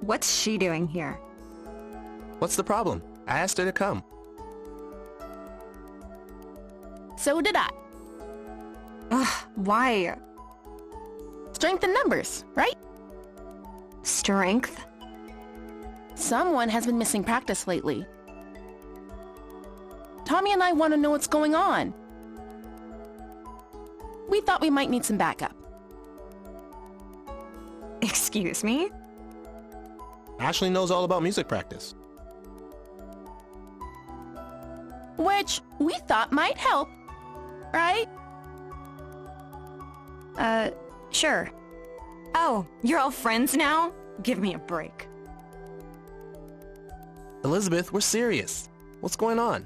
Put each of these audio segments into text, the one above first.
What's she doing here? What's the problem? I asked her to come. So did I. Ugh, why? Strength in numbers, right? Strength? Someone has been missing practice lately. Tommy and I want to know what's going on. We thought we might need some backup. Excuse me? Ashley knows all about music practice. Which we thought might help, right? Sure. Oh, you're all friends now? Give me a break. Elizabeth, we're serious. What's going on?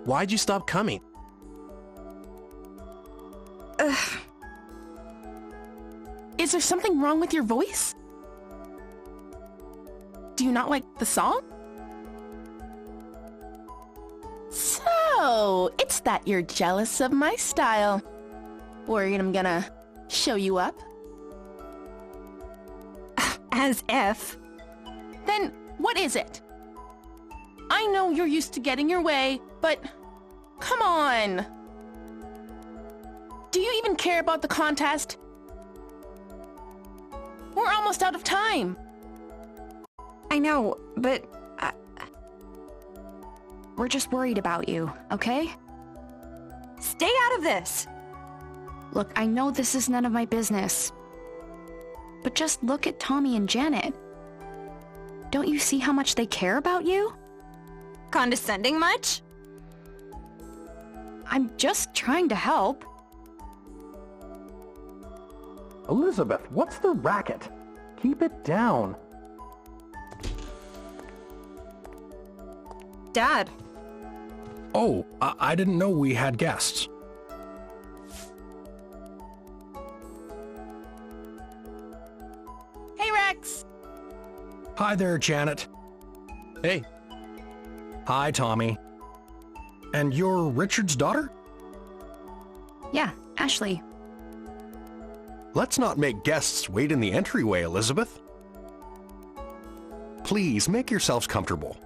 Why'd you stop coming? Ugh. Is there something wrong with your voice? Do you not like the song? So, it's that you're jealous of my style. Worried I'm gonna show you up? As if. Then what is it? I know you're used to getting your way, but come on. Do you even care about the contest? We're almost out of time. I know, but we're just worried about you, okay? Stay out of this! Look, I know this is none of my business, but just look at Tommy and Janet. Don't you see how much they care about you? Condescending much? I'm just trying to help. Elizabeth, what's the racket? Keep it down. Dad. Oh, I didn't know we had guests. Hey, Rex. Hi there, Janet. Hey, Hi, Tommy. And you're Richard's daughter? Yeah, Ashley. Let's not make guests wait in the entryway, Elizabeth. Please, make yourselves comfortable.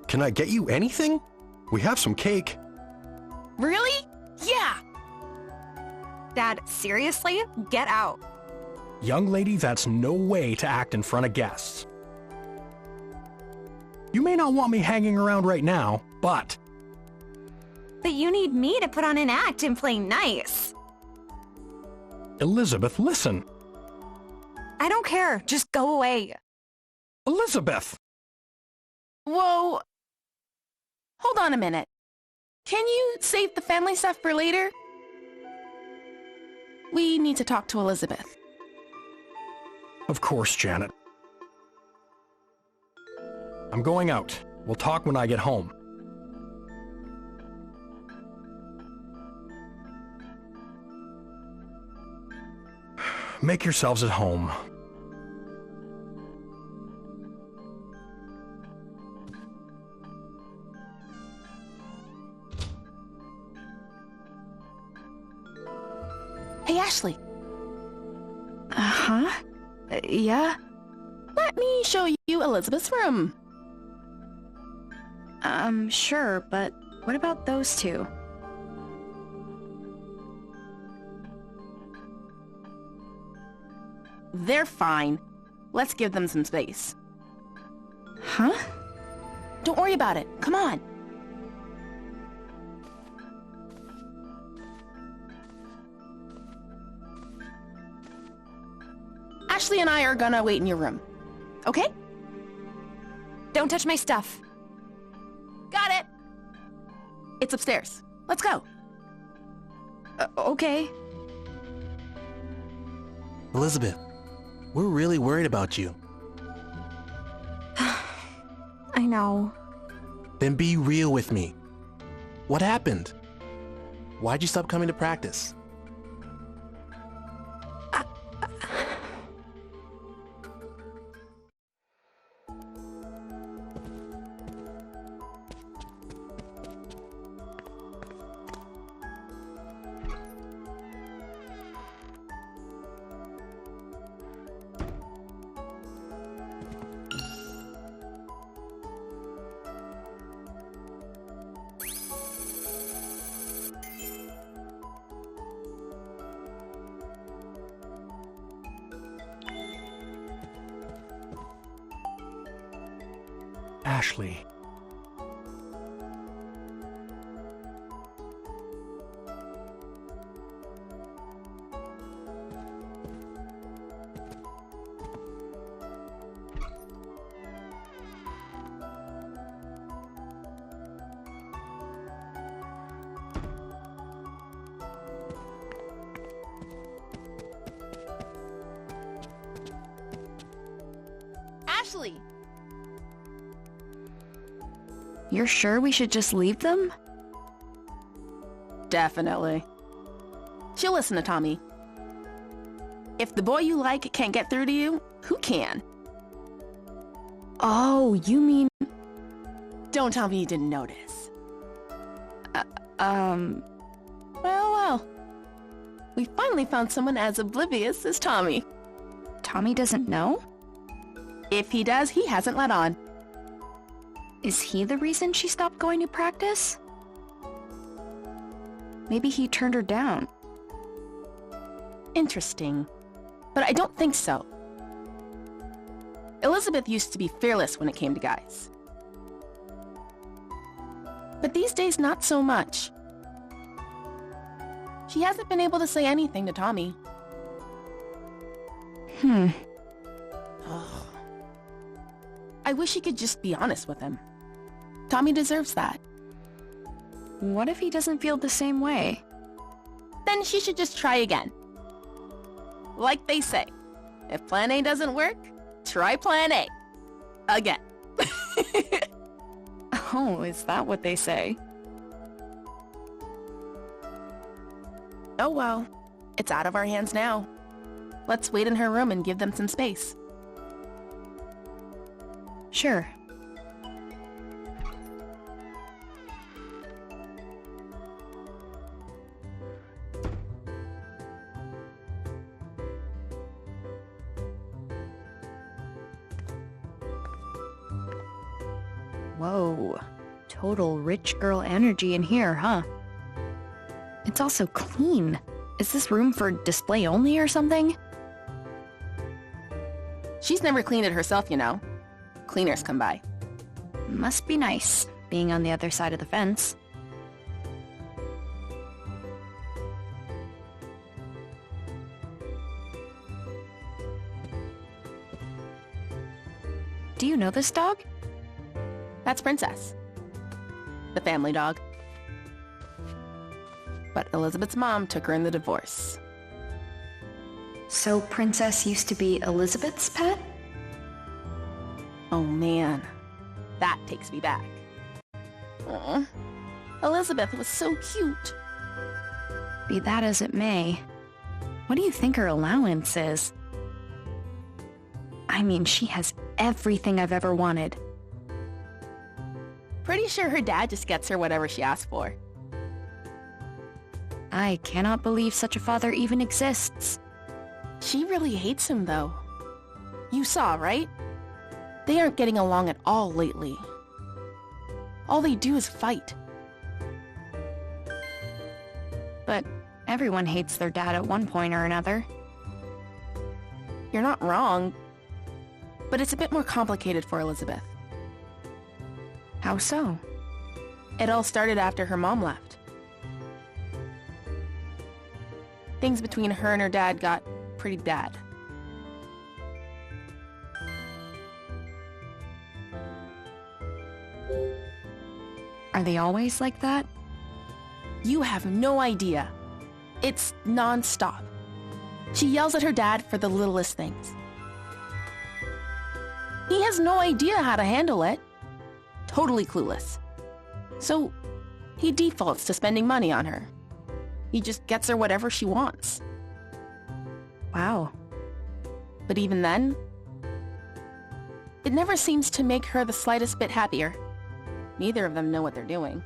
Can I get you anything? We have some cake. Really? Yeah. Dad, seriously? Get out. Young lady, that's no way to act in front of guests. You may not want me hanging around right now, but... But you need me to put on an act and play nice. Elizabeth, listen. I don't care. Just go away. Elizabeth! Whoa. Hold on a minute. Can you save the family stuff for later? We need to talk to Elizabeth. Of course, Janet. I'm going out. We'll talk when I get home. Make yourselves at home. Hey, Ashley. Uh-huh. Yeah? Let me show you Elizabeth's room. Sure, but what about those two? They're fine. Let's give them some space. Huh? Don't worry about it. Come on. Ashley and I are gonna wait in your room. Okay? Don't touch my stuff. Got it. It's upstairs. Let's go. Okay. Elizabeth, we're really worried about you. I know. Then be real with me. What happened? Why'd you stop coming to practice? Ashley. Ashley! You're sure we should just leave them? Definitely. She'll listen to Tommy. If the boy you like can't get through to you, who can? Oh, you mean... Don't tell me you didn't notice. Well. We finally found someone as oblivious as Tommy. Tommy doesn't know? If he does, he hasn't let on. Is he the reason she stopped going to practice? Maybe he turned her down. Interesting. But I don't think so. Elizabeth used to be fearless when it came to guys. But these days, not so much. She hasn't been able to say anything to Tommy. Ugh. I wish he could just be honest with him. Tommy deserves that. What if he doesn't feel the same way? Then she should just try again. Like they say, if plan A doesn't work, try plan A. Again. Oh, is that what they say? Oh well, it's out of our hands now. Let's wait in her room and give them some space. Sure. Whoa. Total rich girl energy in here, huh? It's also clean. Is this room for display only or something? She's never cleaned it herself, you know. Cleaners come by. Must be nice, being on the other side of the fence. Do you know this dog? That's Princess. The family dog. But Elizabeth's mom took her in the divorce. So Princess used to be Elizabeth's pet? Oh man, that takes me back. Aw, Elizabeth was so cute. Be that as it may, what do you think her allowance is? I mean, she has everything I've ever wanted. Pretty sure her dad just gets her whatever she asks for. I cannot believe such a father even exists. She really hates him, though. You saw, right? They aren't getting along at all lately. All they do is fight. But everyone hates their dad at one point or another. You're not wrong, but it's a bit more complicated for Elizabeth. How so? It all started after her mom left. Things between her and her dad got pretty bad. Are they always like that? You have no idea. It's non-stop. She yells at her dad for the littlest things. He has no idea how to handle it. Totally clueless. So, he defaults to spending money on her. He just gets her whatever she wants. Wow. But even then, it never seems to make her the slightest bit happier. Neither of them know what they're doing.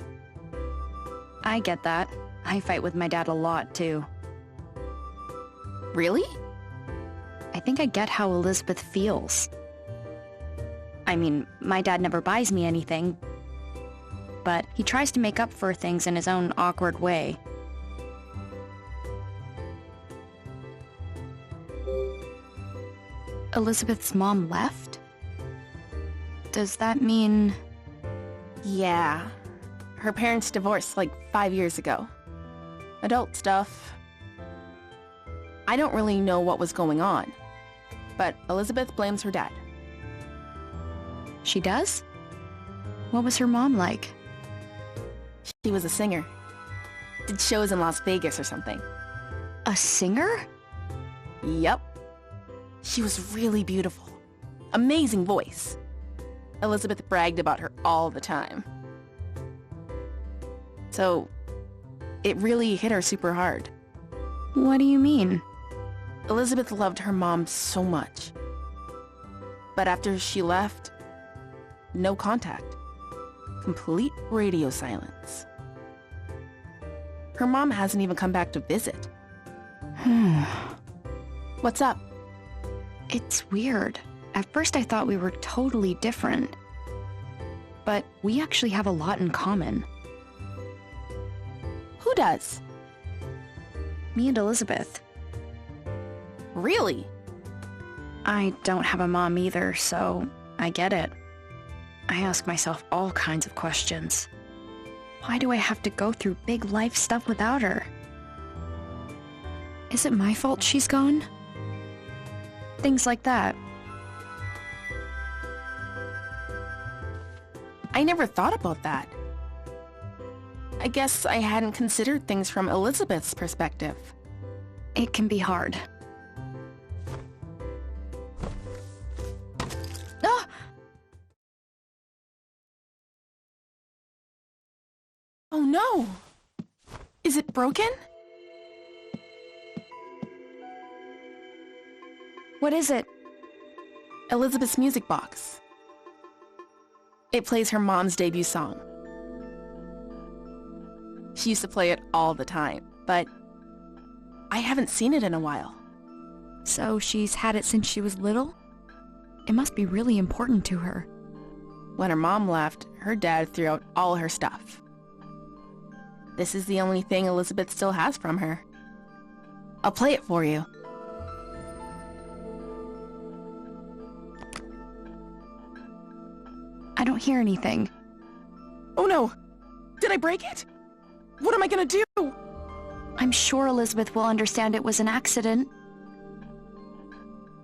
I get that. I fight with my dad a lot, too. Really? I think I get how Elizabeth feels. I mean, my dad never buys me anything, but he tries to make up for things in his own awkward way. Elizabeth's mom left? Does that mean... Yeah. Her parents divorced like 5 years ago. Adult stuff. I don't really know what was going on, but Elizabeth blames her dad. She does? What was her mom like? She was a singer. Did shows in Las Vegas or something. A singer? Yep. She was really beautiful. Amazing voice. Elizabeth bragged about her all the time. So, it really hit her super hard. What do you mean? Elizabeth loved her mom so much. But after she left, no contact. Complete radio silence. Her mom hasn't even come back to visit. What's up? It's weird. At first I thought we were totally different. But we actually have a lot in common. Who does? Me and Elizabeth. Really? I don't have a mom either, so I get it. I ask myself all kinds of questions. Why do I have to go through big life stuff without her? Is it my fault she's gone? Things like that. I never thought about that. I guess I hadn't considered things from Elizabeth's perspective. It can be hard. Ah! Oh no! Is it broken? What is it? Elizabeth's music box. It plays her mom's debut song. She used to play it all the time, but I haven't seen it in a while. So she's had it since she was little? It must be really important to her. When her mom left, her dad threw out all her stuff. This is the only thing Elizabeth still has from her. I'll play it for you. I don't hear anything. Oh no! Did I break it? What am I gonna do? I'm sure Elizabeth will understand it was an accident.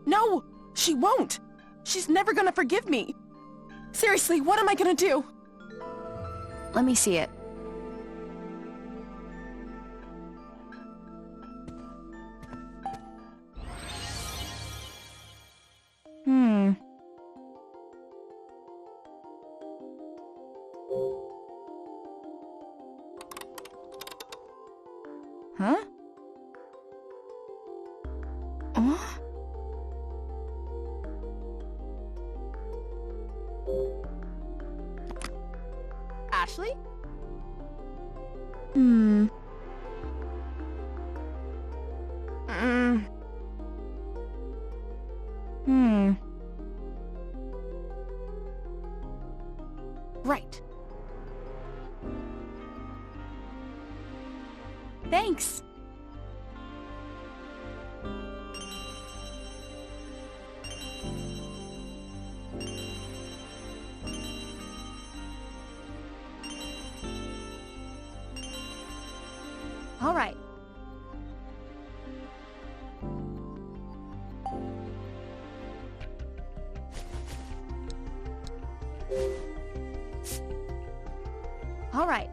No! She won't! She's never gonna forgive me! Seriously, what am I gonna do? Let me see it. Huh? Oh? Ashley? Hmm. Right. Thanks. All right. All right.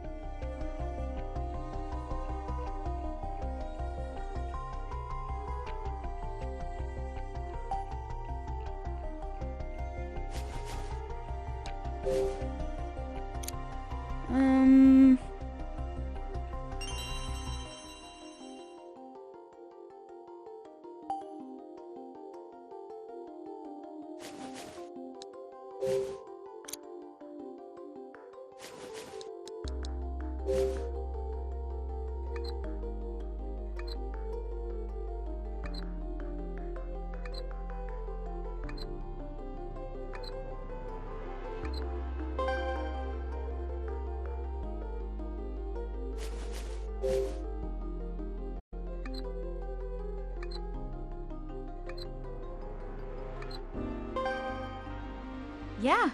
Yeah,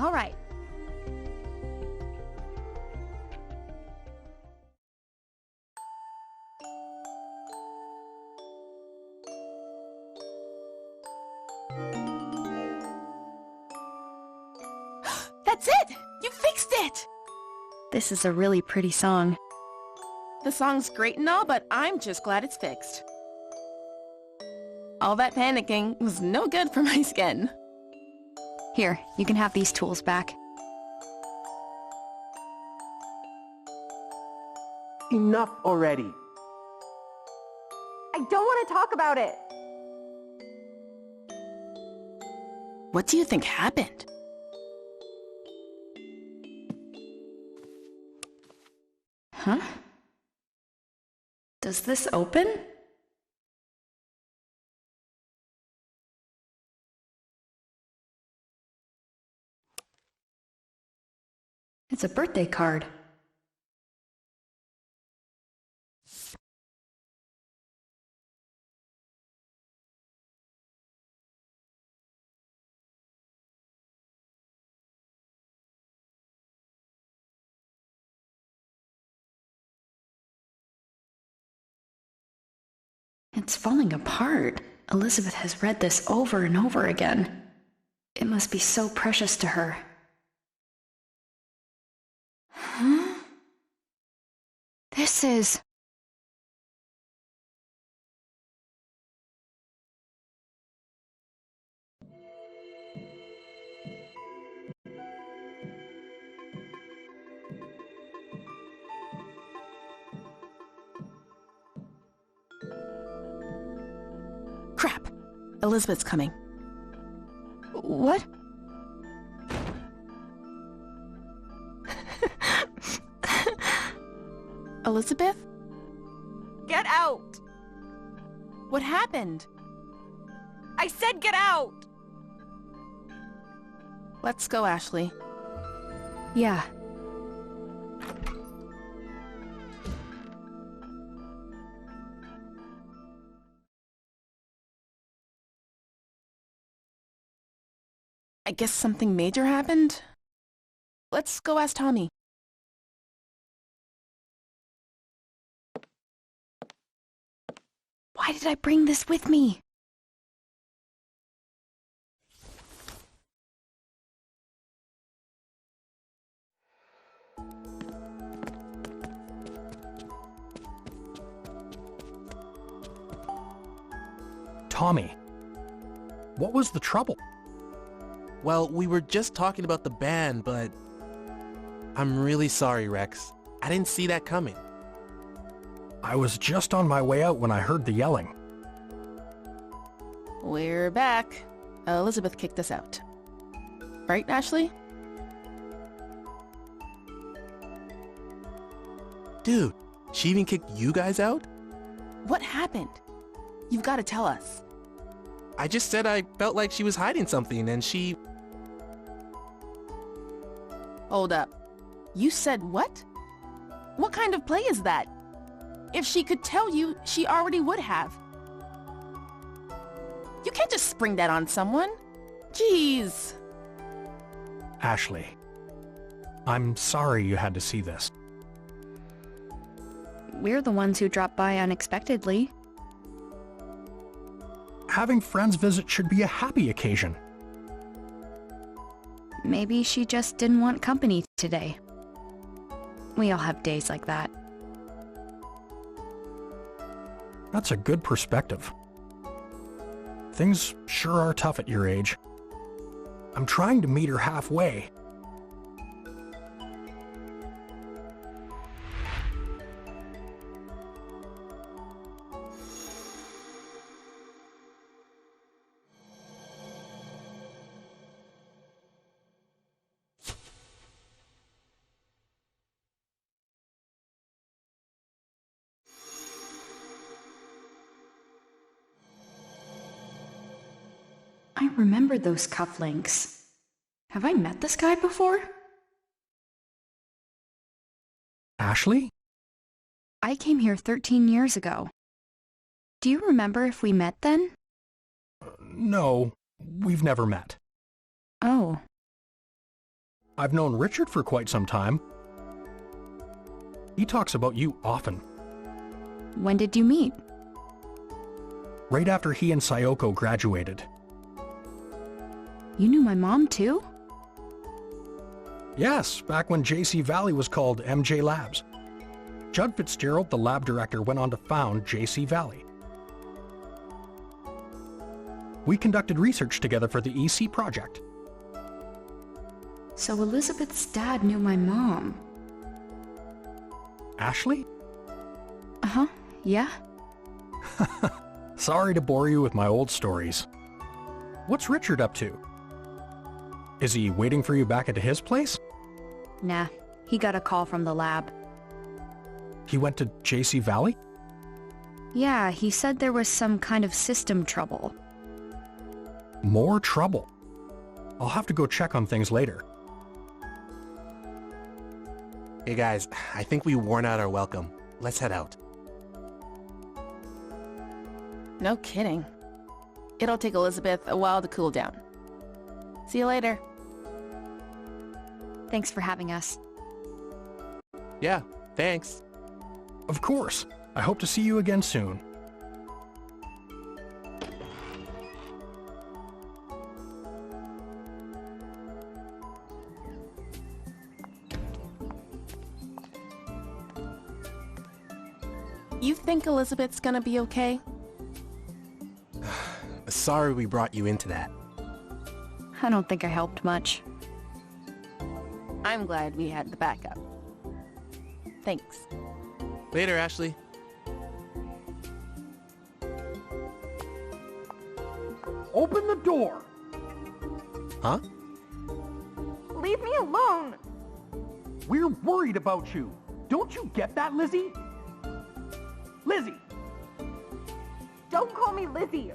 All right. That's it! You fixed it! This is a really pretty song. The song's great and all, but I'm just glad it's fixed. All that panicking was no good for my skin. Here, you can have these tools back. Enough already. I don't want to talk about it. What do you think happened? Huh? Does this open? It's a birthday card. It's falling apart. Elizabeth has read this over and over again. It must be so precious to her. Huh? This is... Crap. Elizabeth's coming. What? Elizabeth? Get out! What happened? I said get out! Let's go, Ashley. Yeah. I guess something major happened? Let's go ask Tommy. Why did I bring this with me? Tommy, what was the trouble? Well, we were just talking about the band, but... I'm really sorry, Rex. I didn't see that coming. I was just on my way out when I heard the yelling. We're back. Elizabeth kicked us out. Right, Ashley? Dude, she even kicked you guys out? What happened? You've got to tell us. I just said I felt like she was hiding something and she... Hold up. You said what? What kind of play is that? If she could tell you, she already would have. You can't just spring that on someone. Jeez. Ashley, I'm sorry you had to see this. We're the ones who dropped by unexpectedly. Having friends visit should be a happy occasion. Maybe she just didn't want company today. We all have days like that. That's a good perspective. Things sure are tough at your age. I'm trying to meet her halfway. I remember those cufflinks. Have I met this guy before? Ashley? I came here 13 years ago. Do you remember if we met then? No, we've never met. Oh. I've known Richard for quite some time. He talks about you often. When did you meet? Right after he and Sayoko graduated. You knew my mom too? Yes, back when JC Valley was called MJ Labs. Judd Fitzgerald, the lab director, went on to found JC Valley. We conducted research together for the EC project. So Elizabeth's dad knew my mom. Ashley? Uh-huh, yeah? Sorry to bore you with my old stories. What's Richard up to? Is he waiting for you back at his place? Nah, he got a call from the lab. He went to JC Valley? Yeah, he said there was some kind of system trouble. More trouble. I'll have to go check on things later. Hey guys, I think we worn out our welcome. Let's head out. No kidding. It'll take Elizabeth a while to cool down. See you later. Thanks for having us. Yeah, thanks. Of course. I hope to see you again soon. You think Elizabeth's gonna be okay? Sorry we brought you into that. I don't think I helped much. I'm glad we had the backup. Thanks. Later, Ashley. Open the door! Huh? Leave me alone! We're worried about you. Don't you get that, Lizzie? Lizzie! Don't call me Lizzie!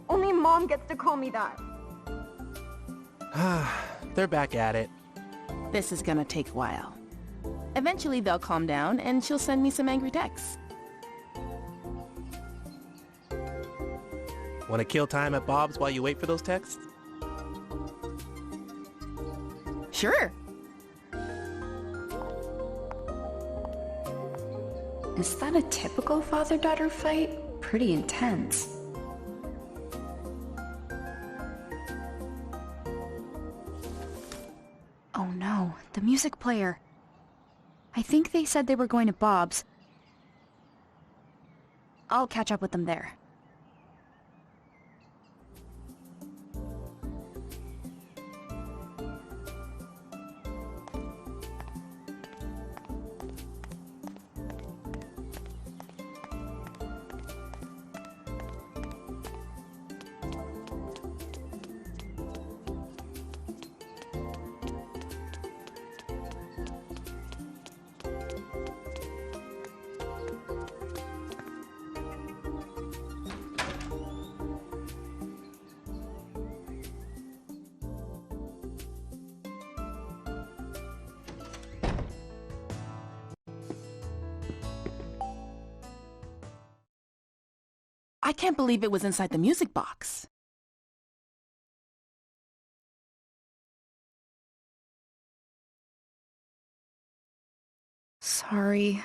Only Mom gets to call me that. They're back at it. This is gonna take a while. Eventually they'll calm down and she'll send me some angry texts. Want to kill time at Bob's while you wait for those texts? Sure. Is that a typical father-daughter fight? Pretty intense. Oh no, the music player. I think they said they were going to Bob's. I'll catch up with them there. I can't believe it was inside the music box. Sorry.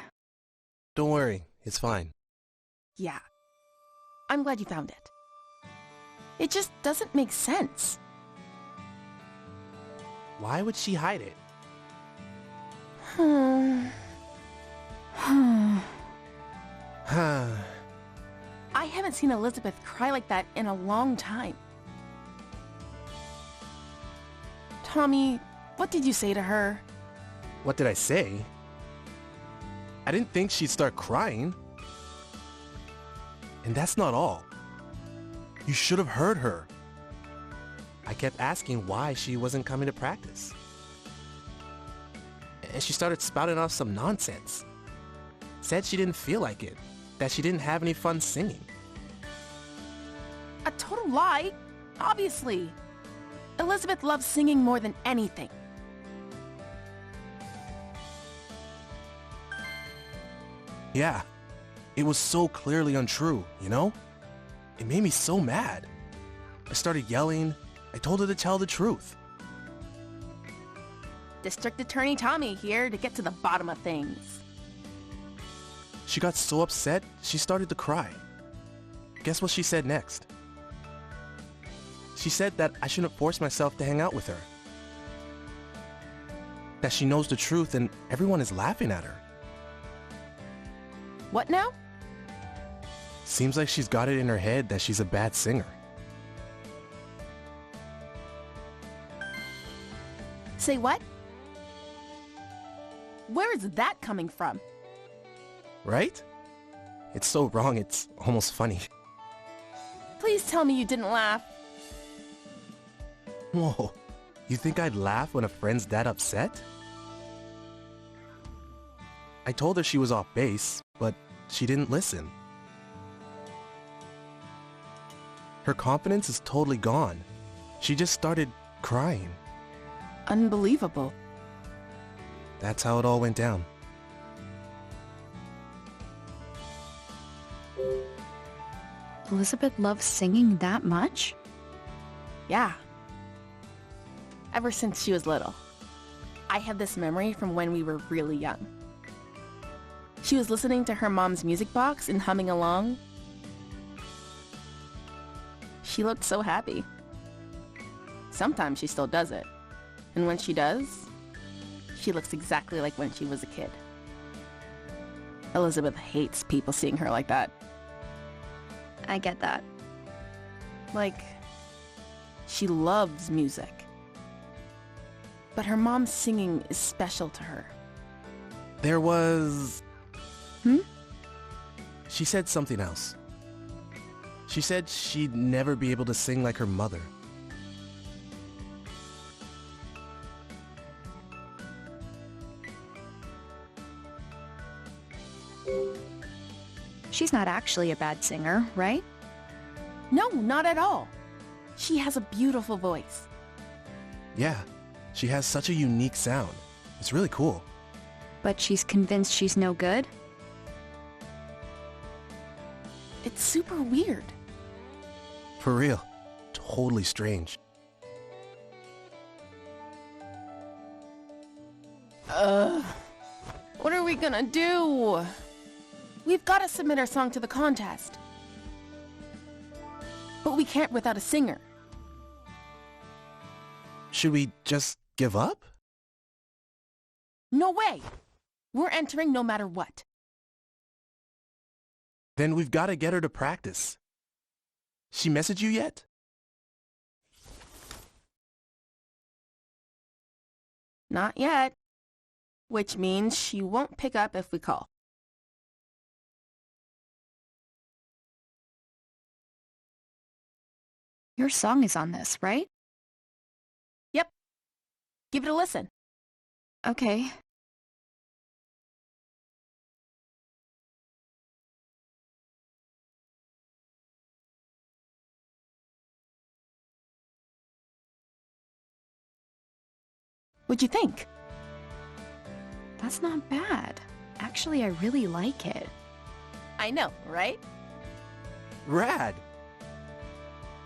Don't worry, it's fine. Yeah. I'm glad you found it. It just doesn't make sense. Why would she hide it? I haven't seen Elizabeth cry like that in a long time. Tommy, what did you say to her? What did I say? I didn't think she'd start crying. And that's not all. You should have heard her. I kept asking why she wasn't coming to practice. And she started spouting off some nonsense. Said she didn't feel like it, that she didn't have any fun singing. A total lie, obviously. Elizabeth loves singing more than anything. Yeah, it was so clearly untrue, you know? It made me so mad. I started yelling. I told her to tell the truth. District Attorney Tommy here to get to the bottom of things. She got so upset, she started to cry. Guess what she said next? She said that I shouldn't force myself to hang out with her. That she knows the truth and everyone is laughing at her. What now? Seems like she's got it in her head that she's a bad singer. Say what? Where is that coming from? Right? It's so wrong, it's almost funny. Please tell me you didn't laugh. Whoa, you think I'd laugh when a friend's that upset? I told her she was off base, but she didn't listen. Her confidence is totally gone. She just started crying. Unbelievable. That's how it all went down. Elizabeth loves singing that much? Yeah. Ever since she was little. I have this memory from when we were really young. She was listening to her mom's music box and humming along. She looked so happy. Sometimes she still does it. And when she does, she looks exactly like when she was a kid. Elizabeth hates people seeing her like that. I get that. Like, she loves music. But her mom's singing is special to her. There was... Hmm? She said something else. She said she'd never be able to sing like her mother. She's not actually a bad singer, right? No, not at all. She has a beautiful voice. Yeah, she has such a unique sound. It's really cool. But she's convinced she's no good? It's super weird. For real. Totally strange. What are we gonna do? We've gotta submit our song to the contest. But we can't without a singer. Should we just give up? No way! We're entering no matter what. Then we've got to get her to practice. She messaged you yet? Not yet. Which means she won't pick up if we call. Your song is on this, right? Yep. Give it a listen. Okay. What'd you think? That's not bad. Actually, I really like it. I know, right? Rad!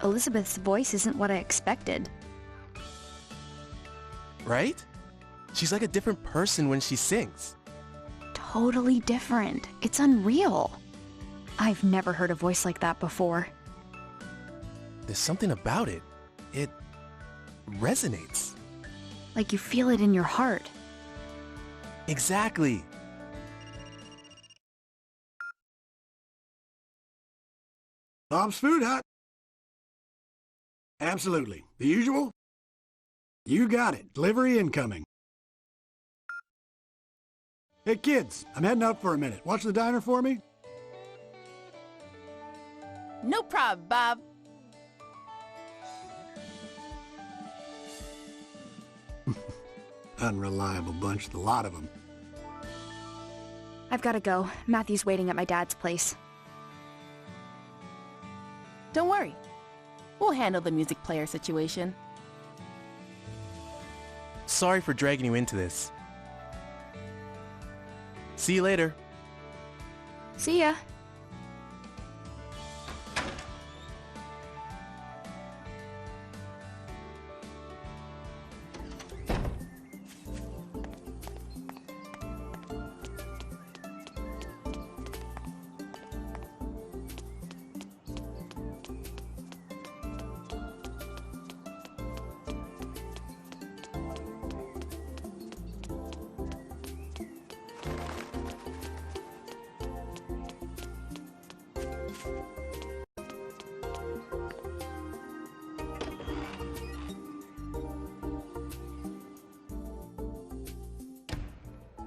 Elizabeth's voice isn't what I expected. Right? She's like a different person when she sings. Totally different. It's unreal. I've never heard a voice like that before. There's something about it. It resonates. Like you feel it in your heart. Exactly. Bob's Food Hut. Absolutely. The usual? You got it. Delivery incoming. Hey kids, I'm heading out for a minute. Watch the diner for me? No prob, Bob. Unreliable bunch, the lot of them. I've got to go. Matthew's waiting at my dad's place. Don't worry. We'll handle the music player situation. Sorry for dragging you into this. See you later. See ya.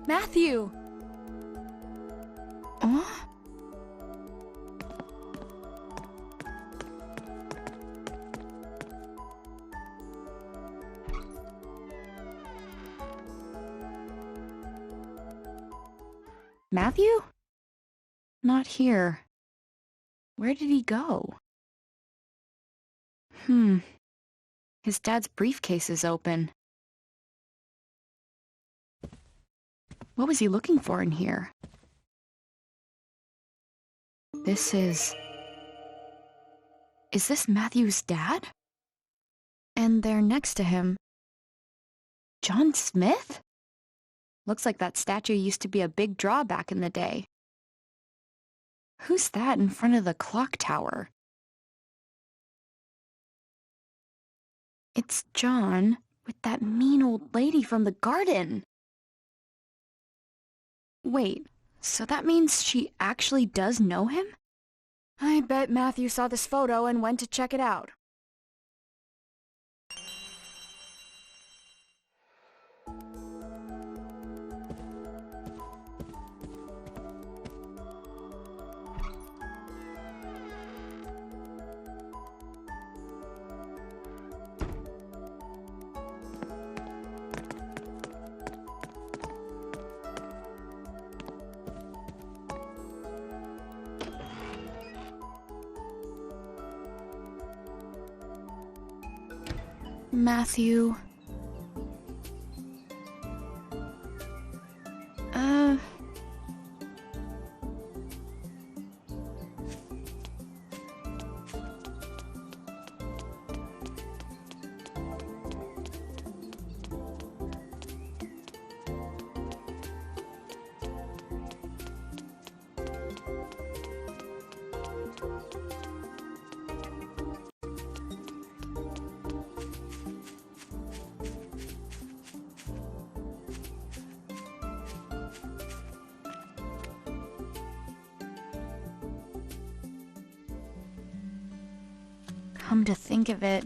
Matthew! Huh? Matthew? Not here. Where did he go? His dad's briefcase is open. What was he looking for in here? Is this Matthew's dad? And there next to him, John Smith? Looks like that statue used to be a big draw back in the day. Who's that in front of the clock tower? It's John with that mean old lady from the garden. Wait, so that means she actually does know him? I bet Matthew saw this photo and went to check it out. Matthew. Come to think of it,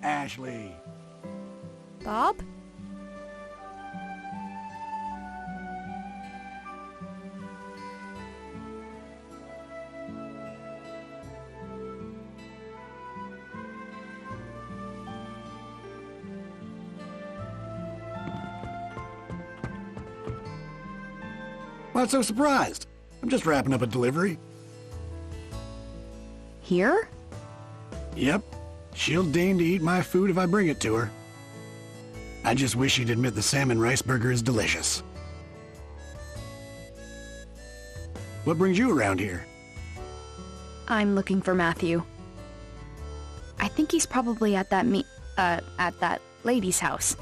Ashley. Bob? Why so surprised? I'm just wrapping up a delivery. Here? Yep. She'll deign to eat my food if I bring it to her. I just wish she'd admit the salmon rice burger is delicious. What brings you around here? I'm looking for Matthew. I think he's probably at that at that lady's house.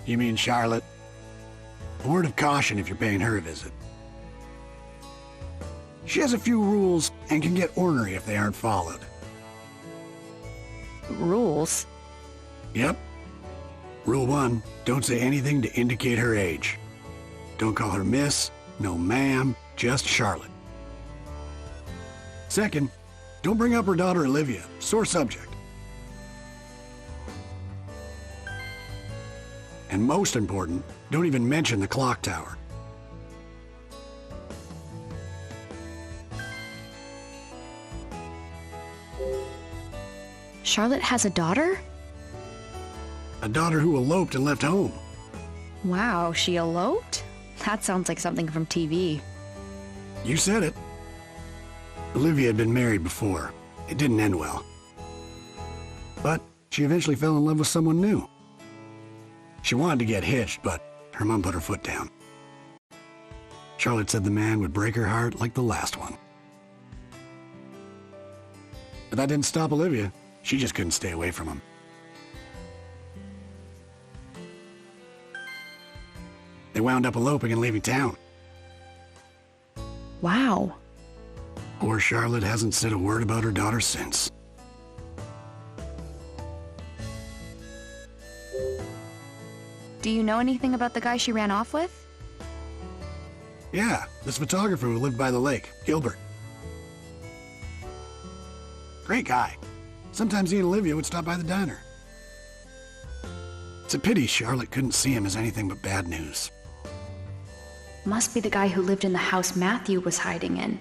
You mean Charlotte? A word of caution if you're paying her a visit. She has a few rules and can get ornery if they aren't followed. Rules? Yep. Rule 1, don't say anything to indicate her age. Don't call her miss, no ma'am, just Charlotte. Second, don't bring up her daughter Olivia, sore subject. And most important, don't even mention the clock tower. Charlotte has a daughter? A daughter who eloped and left home. Wow, she eloped? That sounds like something from TV. You said it. Olivia had been married before. It didn't end well. But she eventually fell in love with someone new. She wanted to get hitched, but her mom put her foot down. Charlotte said the man would break her heart like the last one. But that didn't stop Olivia. She just couldn't stay away from him. They wound up eloping and leaving town. Wow. Poor Charlotte hasn't said a word about her daughter since. Do you know anything about the guy she ran off with? Yeah, this photographer who lived by the lake, Gilbert. Great guy. Sometimes he and Olivia would stop by the diner. It's a pity Charlotte couldn't see him as anything but bad news. Must be the guy who lived in the house Matthew was hiding in.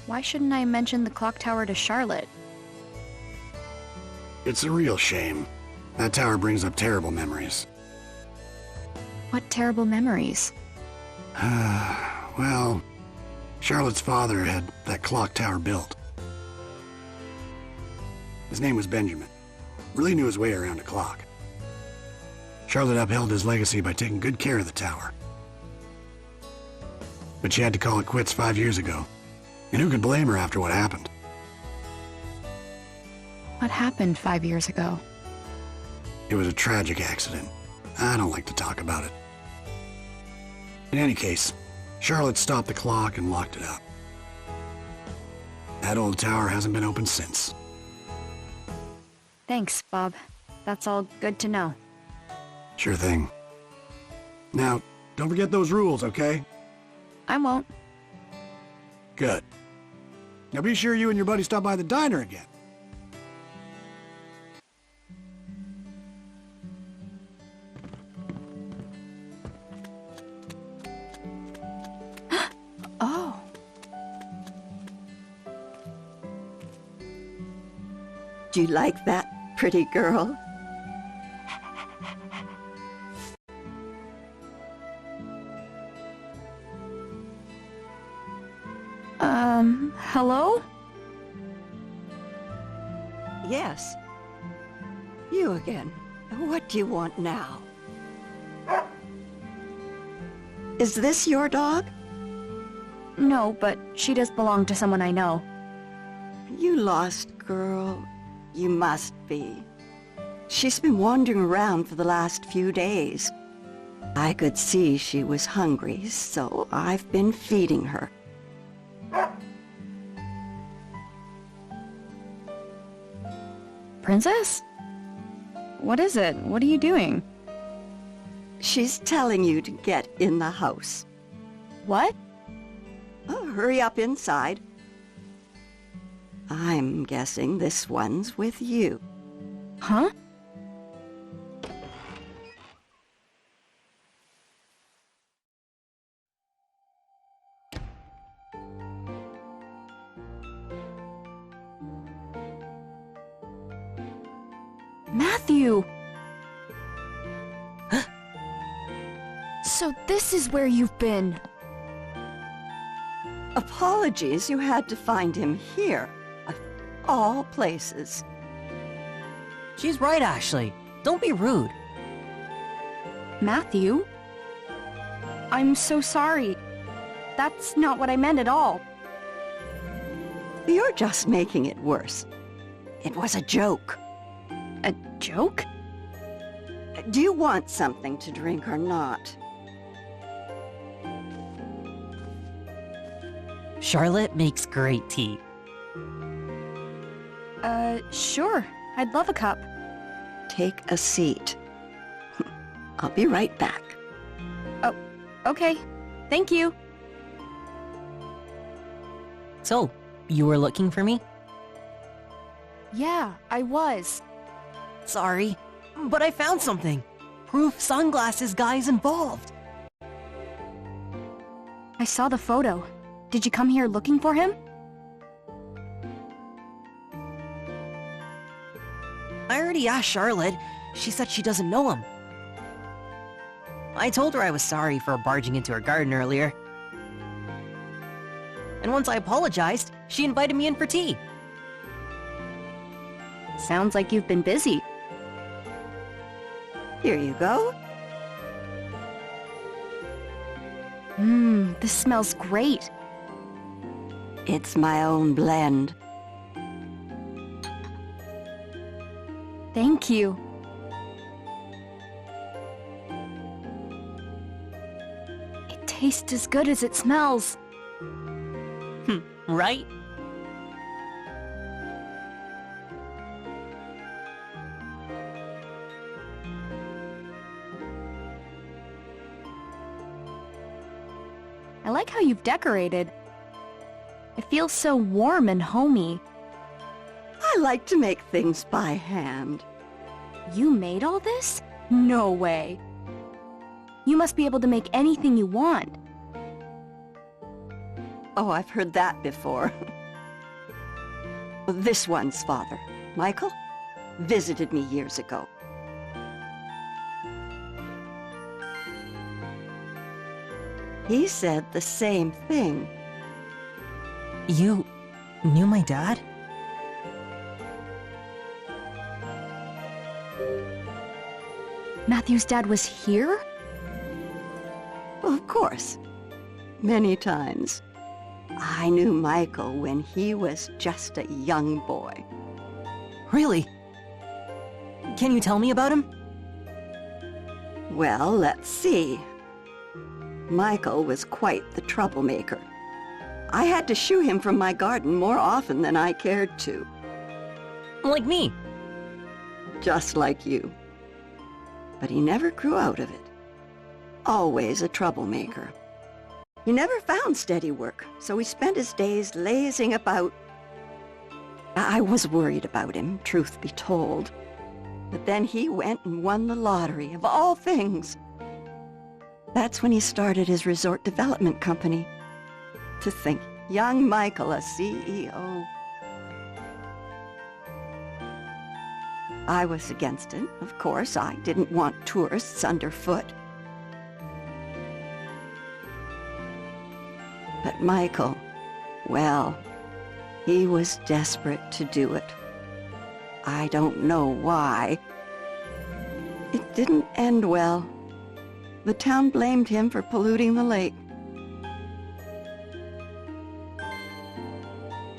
Why shouldn't I mention the clock tower to Charlotte? It's a real shame. That tower brings up terrible memories. What terrible memories? Well, Charlotte's father had that clock tower built. His name was Benjamin. Really knew his way around a clock. Charlotte upheld his legacy by taking good care of the tower. But she had to call it quits 5 years ago. And who could blame her after what happened? What happened 5 years ago? It was a tragic accident. I don't like to talk about it. In any case, Charlotte stopped the clock and locked it up. That old tower hasn't been opened since. Thanks, Bob. That's all good to know. Sure thing. Now, don't forget those rules, okay? I won't. Good. Now be sure you and your buddy stop by the diner again. Oh. Do you like that, pretty girl? Hello? Yes. You again. What do you want now? Is this your dog? No, but she does belong to someone I know. You lost girl. You must be. She's been wandering around for the last few days. I could see she was hungry, so I've been feeding her. Princess? What is it? What are you doing? She's telling you to get in the house. What? Oh, hurry up inside. I'm guessing this one's with you. Huh? Matthew! So this is where you've been. Apologies, you had to find him here. Of all places. She's right, Ashley. Don't be rude. Matthew? I'm so sorry. That's not what I meant at all. You're just making it worse. It was a joke. A joke? Do you want something to drink or not? Charlotte makes great tea. Sure. I'd love a cup. Take a seat. I'll be right back. Oh, okay. Thank you. So, you were looking for me? Yeah, I was. Sorry, but I found something. Proof sunglasses guy's involved. I saw the photo. Did you come here looking for him? I already asked Charlotte. She said she doesn't know him. I told her I was sorry for barging into her garden earlier. And once I apologized, she invited me in for tea. Sounds like you've been busy. Here you go. This smells great. It's my own blend. Thank you. It tastes as good as it smells. Right? I like how you've decorated. It feels so warm and homey. I like to make things by hand. You made all this? No way. You must be able to make anything you want. Oh, I've heard that before. This one's father, Michael, visited me years ago. He said the same thing. You knew my dad? Matthew's dad was here? Of course. Many times. I knew Michael when he was just a young boy. Really? Can you tell me about him? Well, let's see. Michael was quite the troublemaker. I had to shoo him from my garden more often than I cared to. Like me. Just like you. But he never grew out of it. Always a troublemaker. He never found steady work, so he spent his days lazing about. I was worried about him, truth be told. But then he went and won the lottery, of all things. That's when he started his resort development company. To think, young Michael, a CEO. I was against it, of course. I didn't want tourists underfoot. But Michael, well, he was desperate to do it. I don't know why. It didn't end well. The town blamed him for polluting the lake.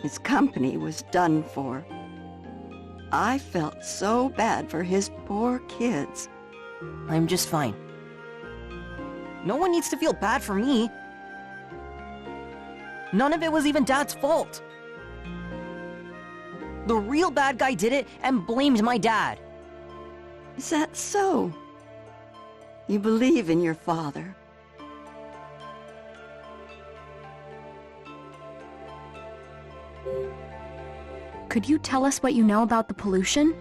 His company was done for. I felt so bad for his poor kids. I'm just fine. No one needs to feel bad for me. None of it was even Dad's fault. The real bad guy did it and blamed my dad. Is that so? You believe in your father? Could you tell us what you know about the pollution?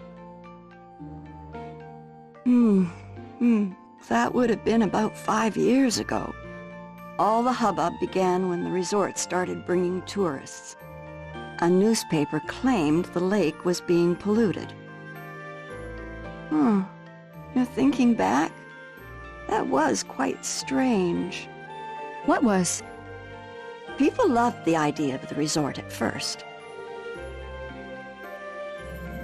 That would have been about 5 years ago. All the hubbub began when the resort started bringing tourists. A newspaper claimed the lake was being polluted. You're thinking back? That was quite strange. What was? People loved the idea of the resort at first.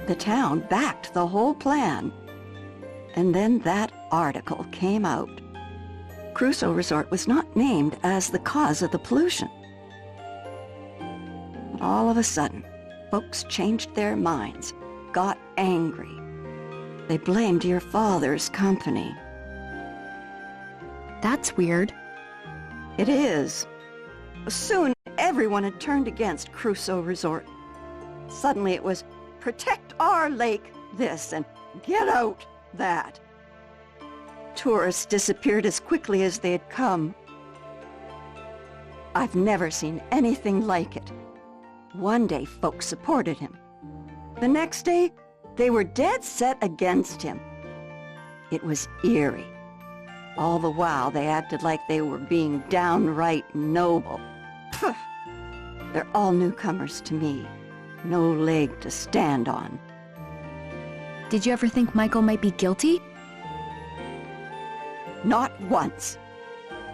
The town backed the whole plan. And then that article came out. Crusoe Resort was not named as the cause of the pollution. But all of a sudden, folks changed their minds, got angry. They blamed your father's company. That's weird. It is. Soon, everyone had turned against Crusoe Resort. Suddenly it was, protect our lake, this, and get out, that. Tourists disappeared as quickly as they had come. I've never seen anything like it. One day, folks supported him. The next day, they were dead set against him. It was eerie. All the while, they acted like they were being downright noble. Phew. They're all newcomers to me. No leg to stand on. Did you ever think Michael might be guilty? Not once.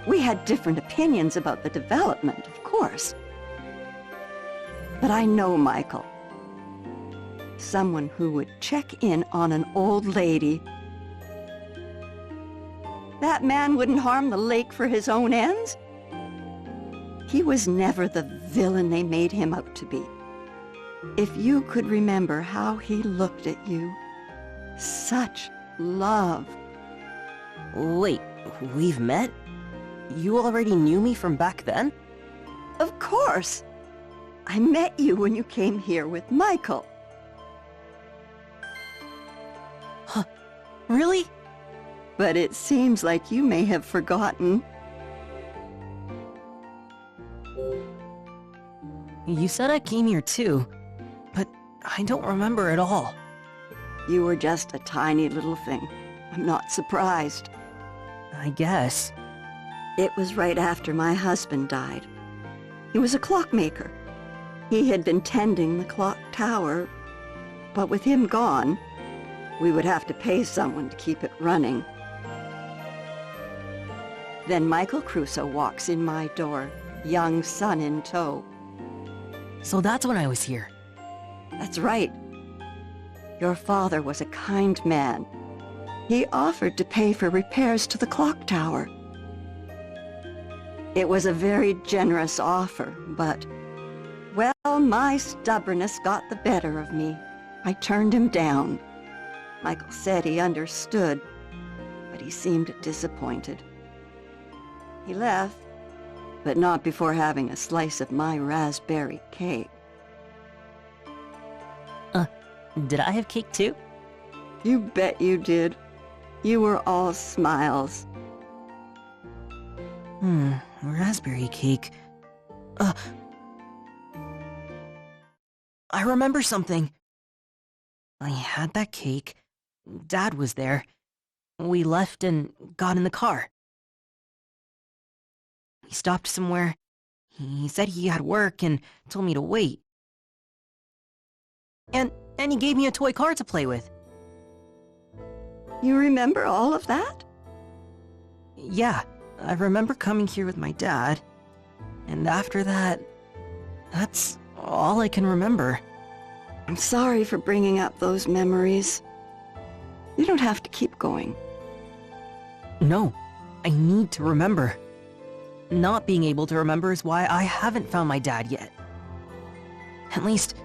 We had different opinions about the development, of course. But I know Michael. Someone who would check in on an old lady. That man wouldn't harm the lake for his own ends. He was never the villain they made him out to be. If you could remember how he looked at you. Such love. Wait, we've met? You already knew me from back then? Of course. I met you when you came here with Michael. Huh. Really? But it seems like you may have forgotten. You said I came here too, but I don't remember at all. You were just a tiny little thing. I'm not surprised. I guess. It was right after my husband died. He was a clockmaker. He had been tending the clock tower, but with him gone, we would have to pay someone to keep it running. Then Michael Crusoe walks in my door, young son in tow. So that's when I was here. That's right. Your father was a kind man. He offered to pay for repairs to the clock tower. It was a very generous offer, but, well, my stubbornness got the better of me. I turned him down. Michael said he understood, but he seemed disappointed. He left, but not before having a slice of my raspberry cake. Did I have cake too? You bet you did. You were all smiles. Raspberry cake. I remember something. I had that cake. Dad was there. We left and got in the car. We stopped somewhere. He said he had work and told me to wait. And he gave me a toy car to play with. You remember all of that? Yeah, I remember coming here with my dad. And after that, that's all I can remember. I'm sorry for bringing up those memories. You don't have to keep going. No, I need to remember. Not being able to remember is why I haven't found my dad yet. At least,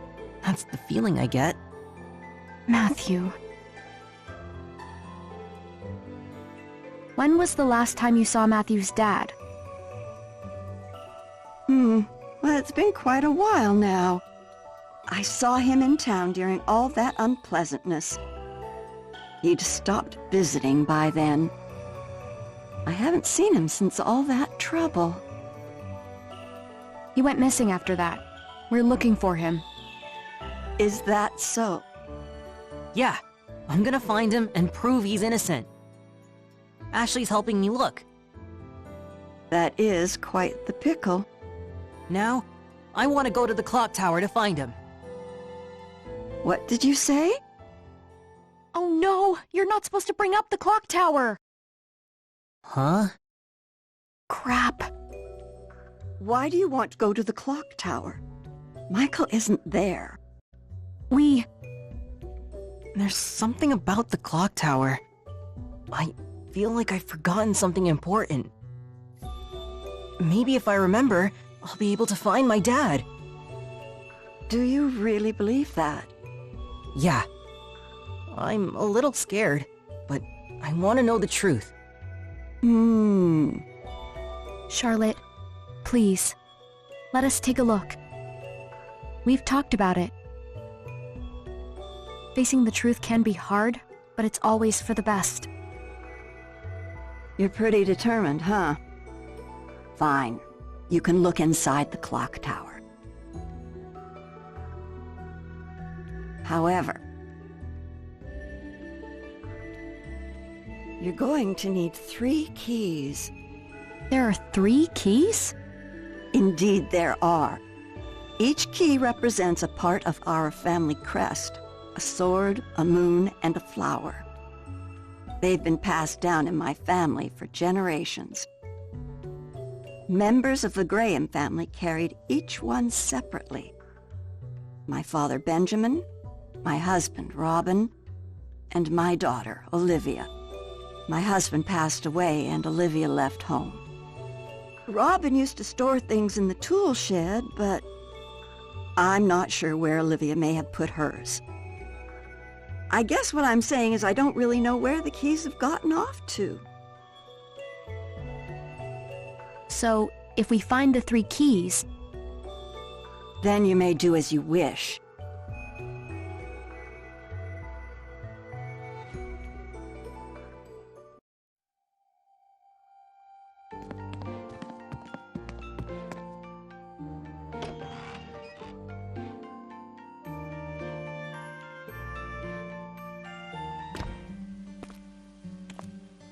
that's the feeling I get. Matthew. When was the last time you saw Matthew's dad? Well, it's been quite a while now. I saw him in town during all that unpleasantness. He'd stopped visiting by then. I haven't seen him since all that trouble. He went missing after that. We're looking for him. Is that so? Yeah, I'm gonna find him and prove he's innocent. Ashley's helping me look. That is quite the pickle. Now, I want to go to the clock tower to find him. What did you say? Oh no! You're not supposed to bring up the clock tower! Huh? Crap. Why do you want to go to the clock tower? Michael isn't there. There's something about the clock tower. I feel like I've forgotten something important. Maybe if I remember, I'll be able to find my dad. Do you really believe that? Yeah. I'm a little scared, but I want to know the truth. Charlotte, please, let us take a look. We've talked about it. Facing the truth can be hard, but it's always for the best. You're pretty determined, huh? Fine. You can look inside the clock tower. However, you're going to need 3 keys. There are 3 keys? Indeed there are. Each key represents a part of our family crest. A sword, a moon, and a flower. They've been passed down in my family for generations. Members of the Graham family carried each one separately. My father Benjamin, my husband Robin, and my daughter Olivia. My husband passed away and Olivia left home. Robin used to store things in the tool shed, but I'm not sure where Olivia may have put hers. I guess what I'm saying is I don't really know where the keys have gotten off to. So, if we find the 3 keys... Then you may do as you wish.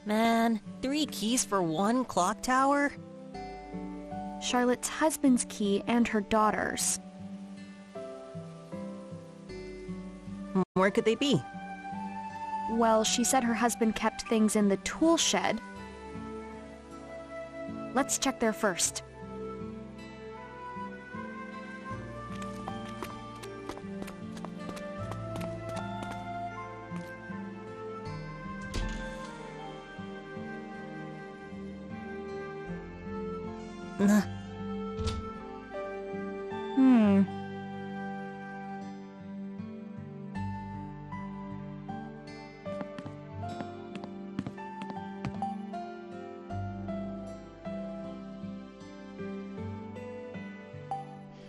Man, 3 keys for one clock tower? Charlotte's husband's key and her daughter's. Where could they be? Well, she said her husband kept things in the tool shed. Let's check there first. Hmm.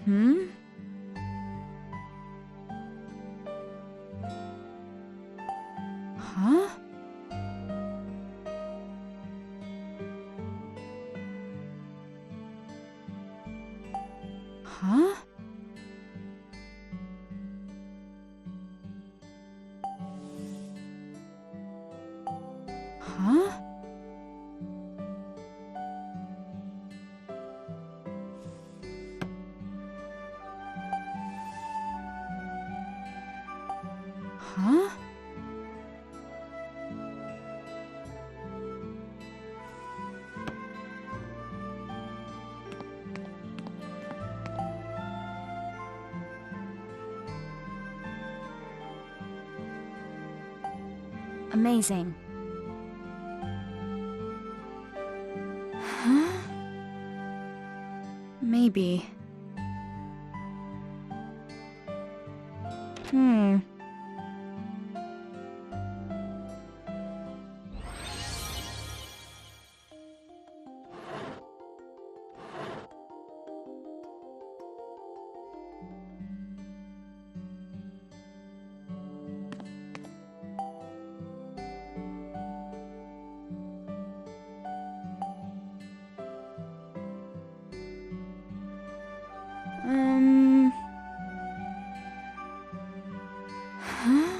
Hmm? Huh? Huh? Huh? Huh? Amazing. Huh? Maybe. Hmm. Huh?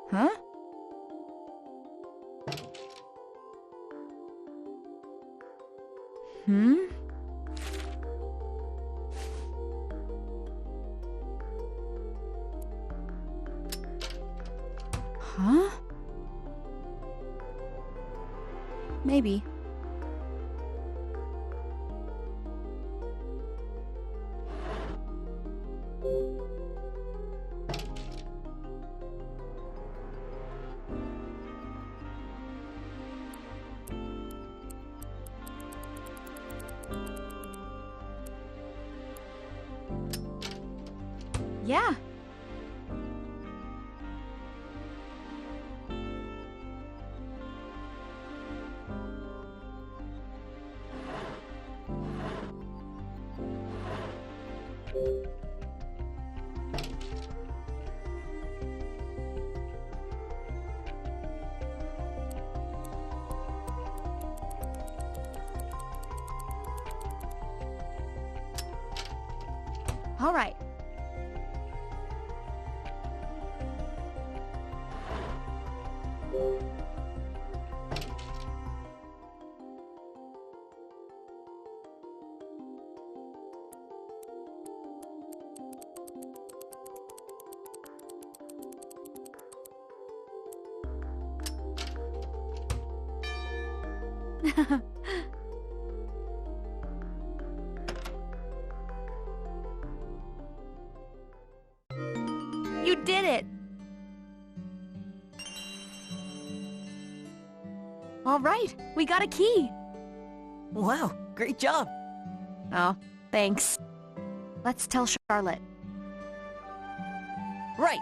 Huh? Hmm? Huh? Maybe. Yeah. All right. You did it! All right, we got a key. Wow, great job. Oh, thanks. Let's tell Charlotte. Right.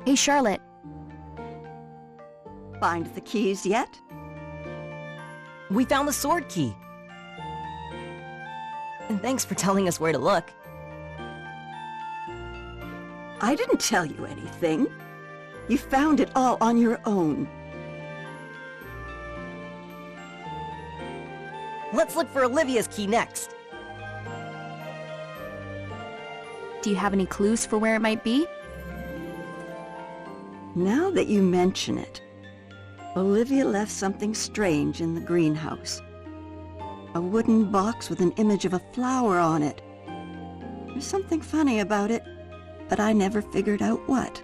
Hey, Charlotte. Find the keys yet? We found the sword key. And thanks for telling us where to look. I didn't tell you anything. You found it all on your own. Let's look for Olivia's key next. Do you have any clues for where it might be? Now that you mention it, Olivia left something strange in the greenhouse. A wooden box with an image of a flower on it. There's something funny about it, but I never figured out what.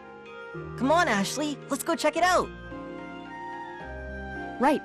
Come on, Ashley. Let's go check it out. Right.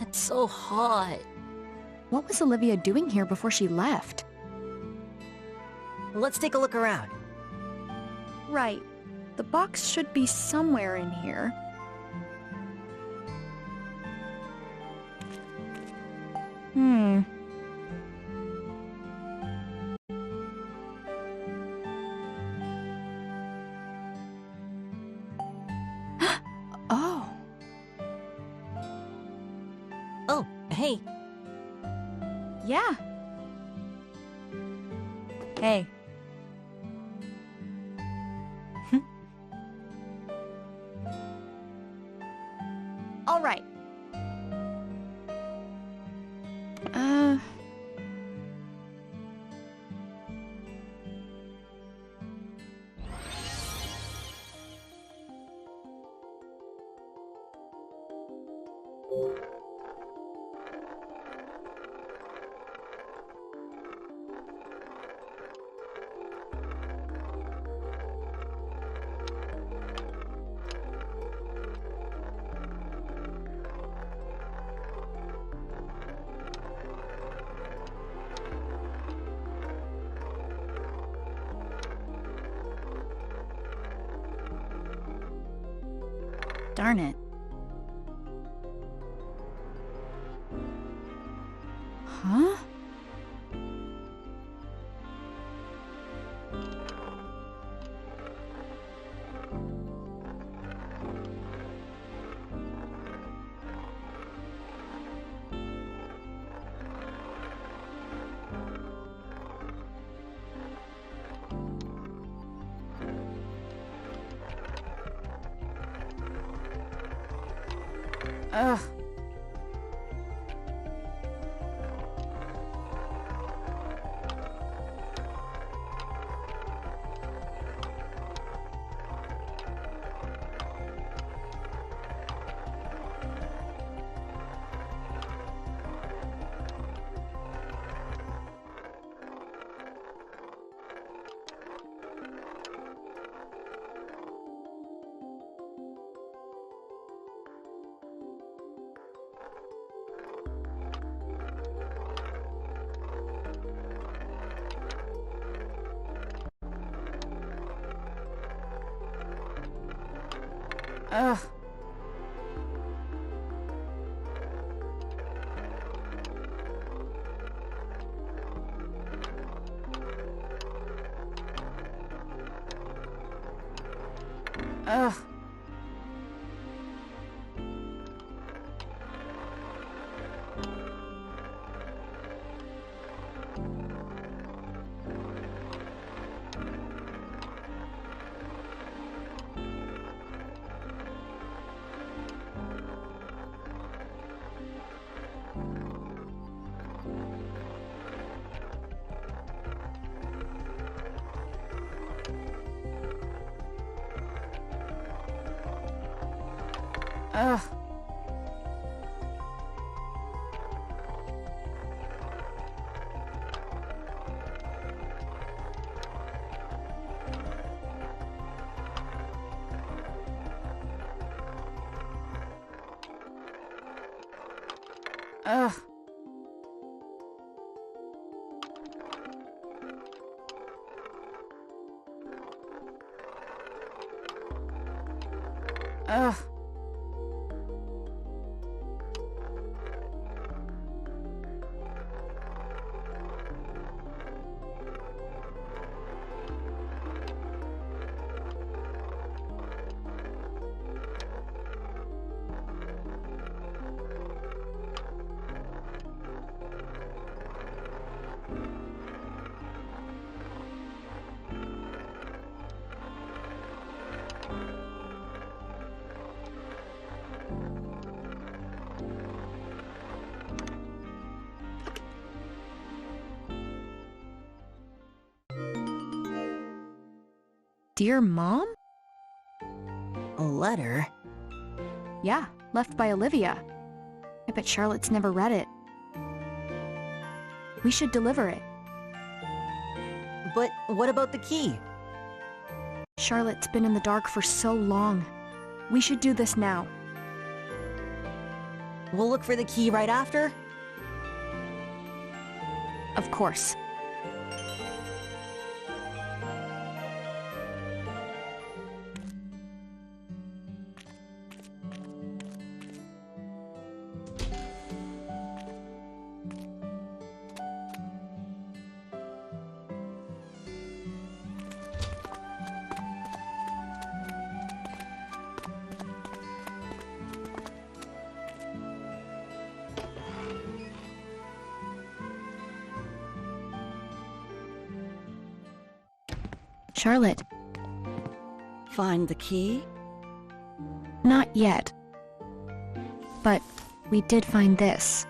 It's so hot. What was Olivia doing here before she left? Let's take a look around. Right. The box should be somewhere in here. Oh. Oh, hey. Yeah. Hey. All right. Darn it. Huh? Ugh. Ugh. Ugh. Ugh. Ugh. Ugh. Dear Mom? A letter? Yeah, left by Olivia. I bet Charlotte's never read it. We should deliver it. But what about the key? Charlotte's been in the dark for so long. We should do this now. We'll look for the key right after? Of course. Charlotte, Find the key? not yet. But we did find this.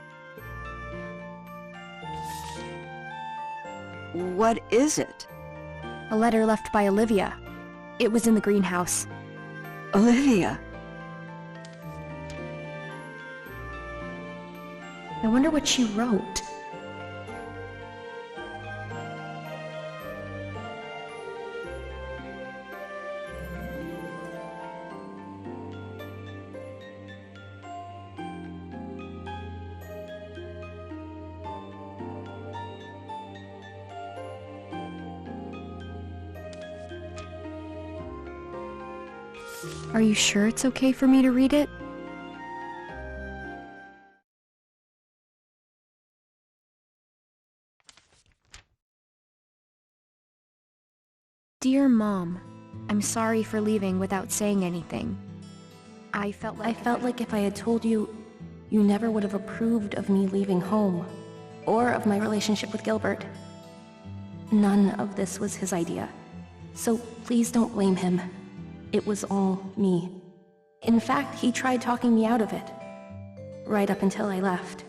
What is it? A letter left by Olivia. It was in the greenhouse. Olivia. I wonder what she wrote. Are you sure it's okay for me to read it? Dear Mom, I'm sorry for leaving without saying anything. I felt like if I had told you, you never would have approved of me leaving home, or of my relationship with Gilbert. None of this was his idea, so please don't blame him. It was all me. In fact, he tried talking me out of it, right up until I left.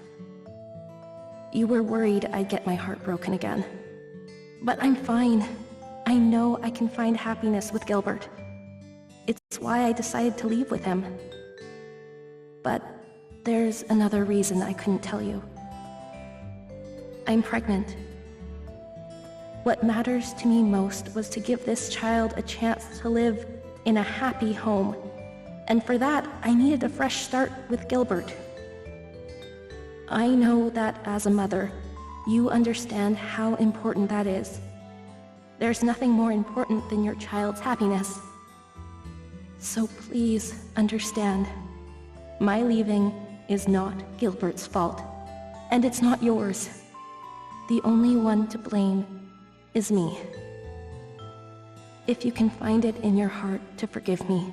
You were worried I'd get my heart broken again. But I'm fine. I know I can find happiness with Gilbert. It's why I decided to leave with him. But there's another reason I couldn't tell you. I'm pregnant. What matters to me most was to give this child a chance to live in a happy home. And for that, I needed a fresh start with Gilbert. I know that as a mother, you understand how important that is. There's nothing more important than your child's happiness. So please understand, my leaving is not Gilbert's fault, and it's not yours. The only one to blame is me. If you can find it in your heart to forgive me,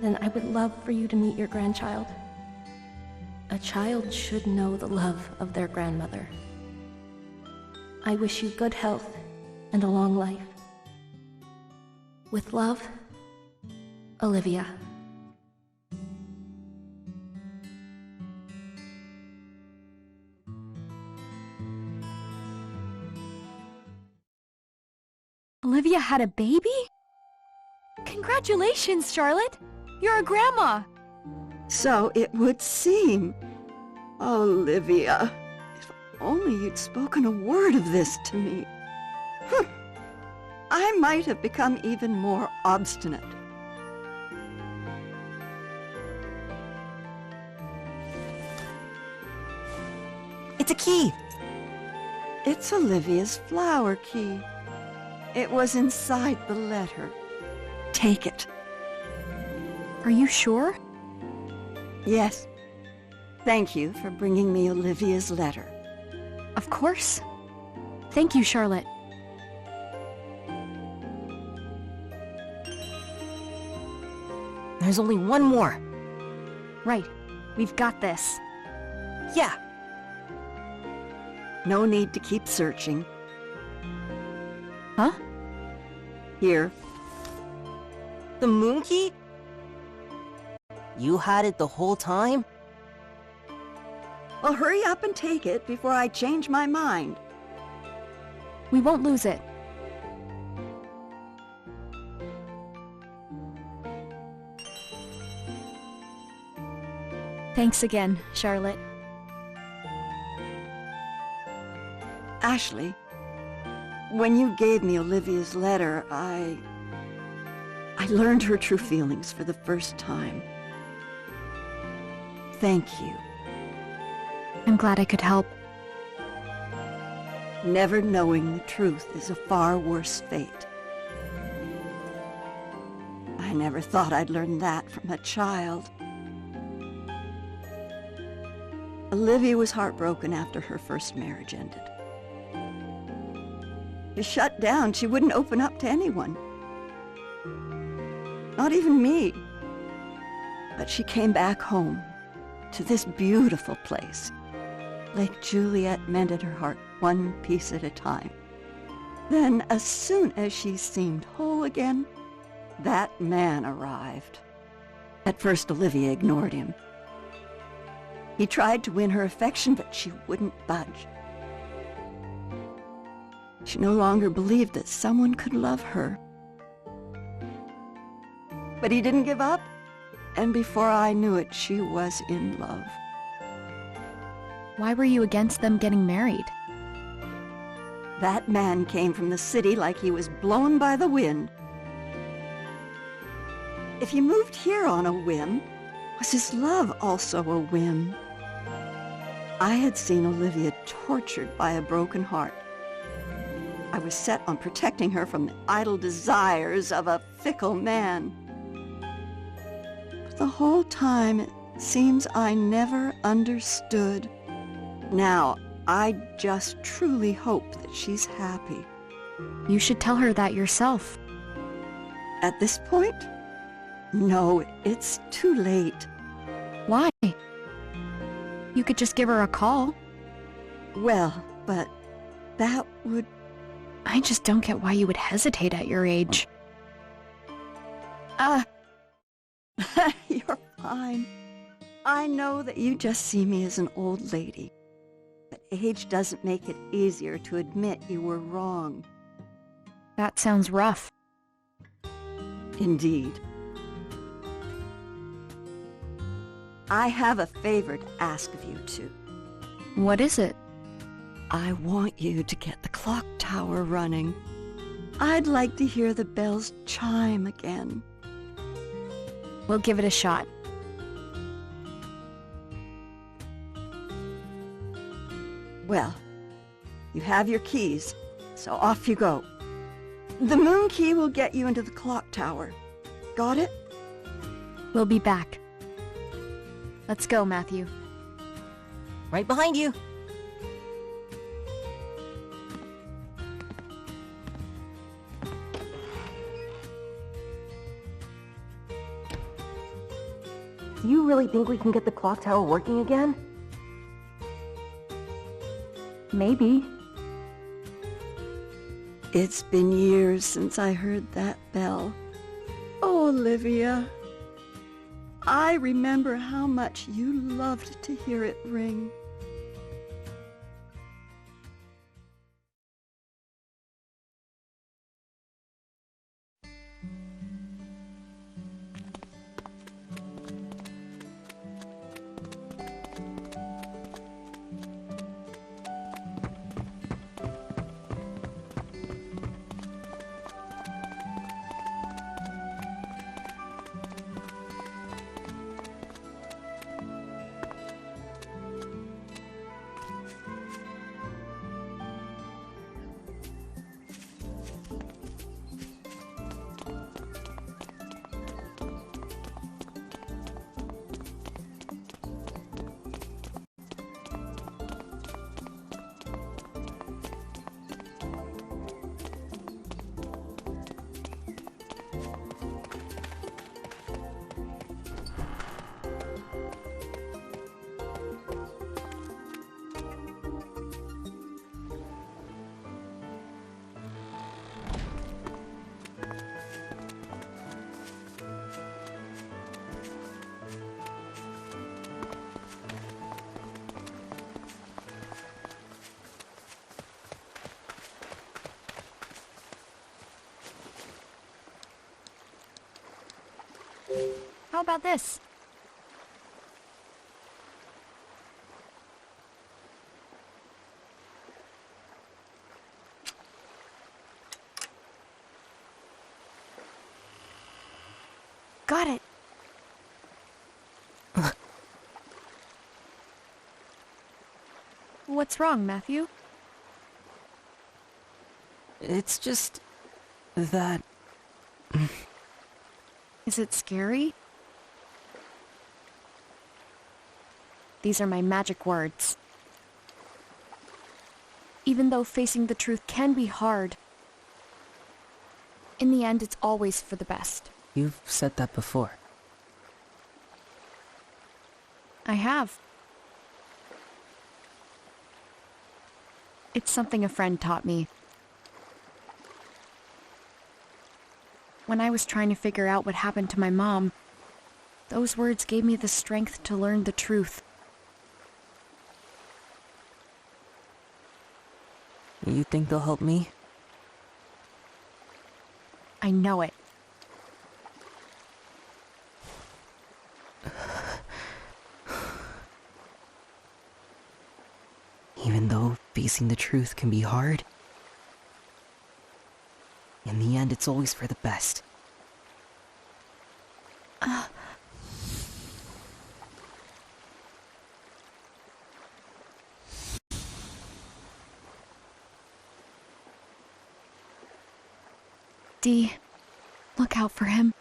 then I would love for you to meet your grandchild. A child should know the love of their grandmother. I wish you good health and a long life. With love, Olivia. Olivia had a baby? Congratulations, Charlotte! You're a grandma! So it would seem. Olivia, if only you'd spoken a word of this to me. I might have become even more obstinate. It's a key! It's Olivia's flower key. It was inside the letter. Take it. Are you sure? Yes. Thank you for bringing me Olivia's letter. Of course. Thank you, Charlotte. There's only one more. Right. We've got this. Yeah. No need to keep searching. Huh? Here. The moon key? You had it the whole time? Well, hurry up and take it before I change my mind. We won't lose it. Thanks again, Charlotte. Ashley, when you gave me Olivia's letter, I learned her true feelings for the first time. Thank you. I'm glad I could help. Never knowing the truth is a far worse fate. I never thought I'd learn that from a child. Olivia was heartbroken after her first marriage ended. She shut down. She wouldn't open up to anyone. Not even me. But she came back home to this beautiful place. Lake Juliet mended her heart one piece at a time. Then, as soon as she seemed whole again, that man arrived. At first, Olivia ignored him. He tried to win her affection, but she wouldn't budge. She no longer believed that someone could love her. But he didn't give up, and before I knew it, she was in love. Why were you against them getting married? That man came from the city like he was blown by the wind. If he moved here on a whim, was his love also a whim? I had seen Olivia tortured by a broken heart. I was set on protecting her from the idle desires of a fickle man. But the whole time, it seems I never understood. Now, I just truly hope that she's happy. You should tell her that yourself. At this point? No, it's too late. Why? You could just give her a call. Well, but that would... I just don't get why you would hesitate at your age. You're fine. I know that you just see me as an old lady. But age doesn't make it easier to admit you were wrong. That sounds rough. Indeed. I have a favor to ask of you two. What is it? I want you to get the clock tower running. I'd like to hear the bells chime again. We'll give it a shot. Well, you have your keys, so off you go. The moon key will get you into the clock tower. Got it? We'll be back. Let's go, Matthew. Right behind you. Do you really think we can get the clock tower working again? Maybe. It's been years since I heard that bell. Oh, Olivia. I remember how much you loved to hear it ring. How about this? Got it. What's wrong, Matthew? It's just that... Is it scary? These are my magic words. Even though facing the truth can be hard, in the end, it's always for the best. You've said that before. I have. It's something a friend taught me. When I was trying to figure out what happened to my mom, those words gave me the strength to learn the truth. You think they'll help me? I know it. Even though facing the truth can be hard, in the end, it's always for the best. Dee, look out for him.